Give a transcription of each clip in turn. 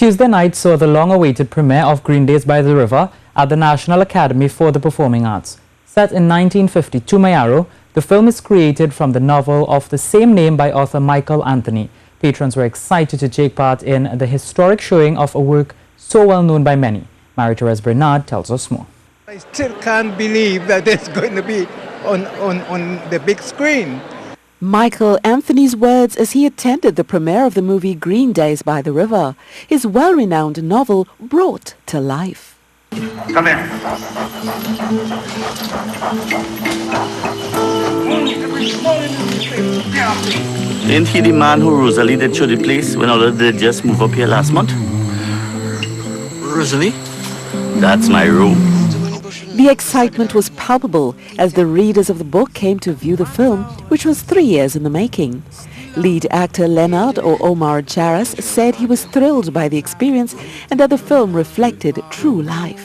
Tuesday night saw the long-awaited premiere of Green Days by the River at the National Academy for the Performing Arts. Set in 1952 Mayaro, the film is created from the novel of the same name by author Michael Anthony. Patrons were excited to take part in the historic showing of a work so well known by many. Marie-Therese Bernard tells us more. I still can't believe that it's going to be on the big screen. Michael Anthony's words as he attended the premiere of the movie Green Days by the River, his well-renowned novel brought to life. Come here. Ain't he the man who Rosalie did show the place when all of them just moved up here last month? Rosalie? That's my room. The excitement was palpable as the readers of the book came to view the film, which was 3 years in the making. Lead actor Leonard or Omar Charas said he was thrilled by the experience and that the film reflected true life.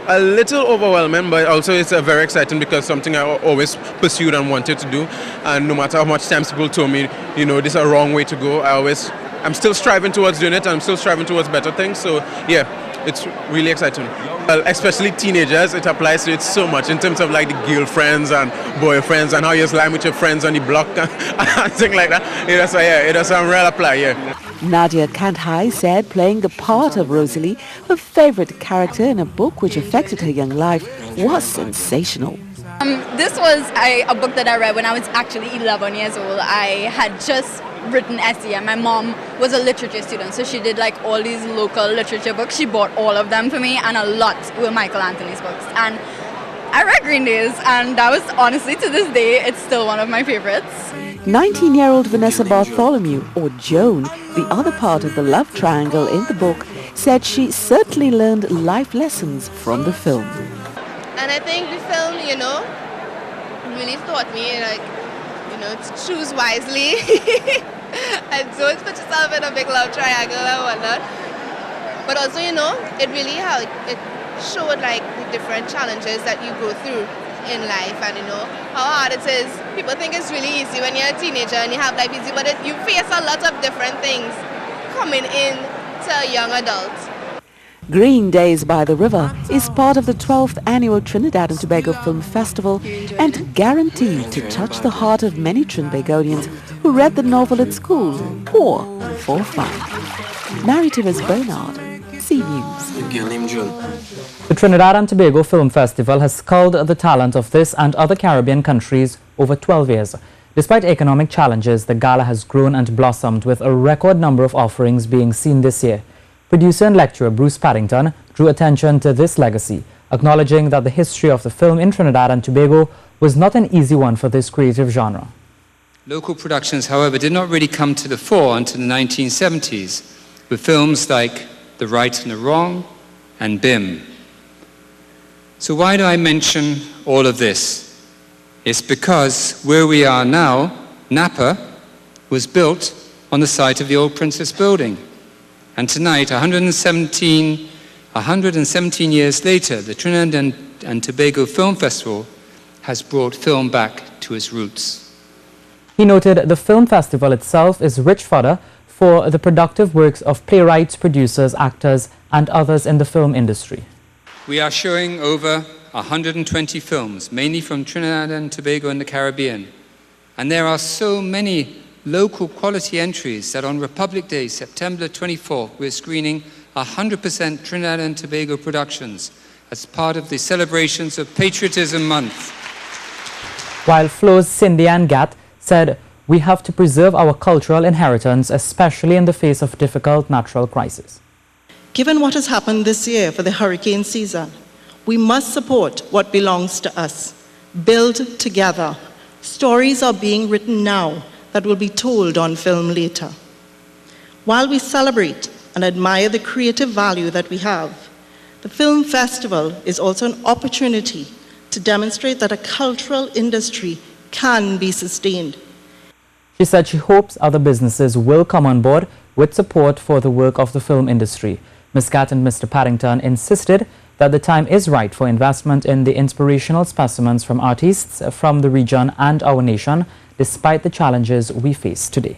A little overwhelming, but also it's very exciting because something I always pursued and wanted to do. And no matter how much times people told me, you know, this is a wrong way to go, I'm still striving towards doing it. I'm still striving towards better things. So yeah, it's really exciting. Well, especially teenagers, it applies to it so much in terms of like the girlfriends and boyfriends and how you slime with your friends on the block and things like that. It does a real apply, yeah. Nadia Kanthai said playing the part of Rosalie, her favorite character in a book which affected her young life, was sensational. This was a book that I read when I was actually 11 years old. I had just written essay and my mom was a literature student, so she did like all these local literature books. She bought all of them for me, and a lot were Michael Anthony's books. And I read Green Days, and that was honestly, to this day, it's still one of my favorites. 19-year-old Vanessa Bartholomew, or Joan, the other part of the love triangle in the book, said she certainly learned life lessons from the film. And I think the film, you know, really taught me, like, you know, to choose wisely and don't put yourself in a big love triangle and whatnot. But also, you know, it really it showed like the different challenges that you go through in life, and you know how hard it is. People think it's really easy when you're a teenager and you have life easy, but you face a lot of different things coming in to a young adult. Green Days by the River is part of the 12th annual Trinidad and Tobago Film Festival and guaranteed to touch the heart of many Trinbagonians who read the novel at school or for fun. Marie-Therese Bernard, C News. The Trinidad and Tobago Film Festival has culled the talent of this and other Caribbean countries over 12 years. Despite economic challenges, the gala has grown and blossomed with a record number of offerings being seen this year. Producer and lecturer Bruce Paddington drew attention to this legacy, acknowledging that the history of the film in Trinidad and Tobago was not an easy one for this creative genre. Local productions, however, did not really come to the fore until the 1970s, with films like The Right and the Wrong and BIM. So why do I mention all of this? It's because where we are now, NAPA, was built on the site of the old Princess Building. And tonight, 117 years later, the Trinidad and Tobago Film Festival has brought film back to its roots. He noted the film festival itself is rich fodder for the productive works of playwrights, producers, actors, and others in the film industry. We are showing over 120 films, mainly from Trinidad and Tobago and the Caribbean. And there are so many local quality entries that on Republic Day, September 24th, we're screening 100% Trinidad and Tobago productions as part of the celebrations of Patriotism Month. While Flo's Cindy Ann Gatt said, "We have to preserve our cultural inheritance, especially in the face of difficult natural crises." Given what has happened this year for the hurricane season, we must support what belongs to us, build together. Stories are being written now that will be told on film later. While we celebrate and admire the creative value that we have, the film festival is also an opportunity to demonstrate that a cultural industry can be sustained. She said she hopes other businesses will come on board with support for the work of the film industry. Ms. Gatt and Mr. Paddington insisted that the time is right for investment in the inspirational specimens from artists from the region and our nation, despite the challenges we face today.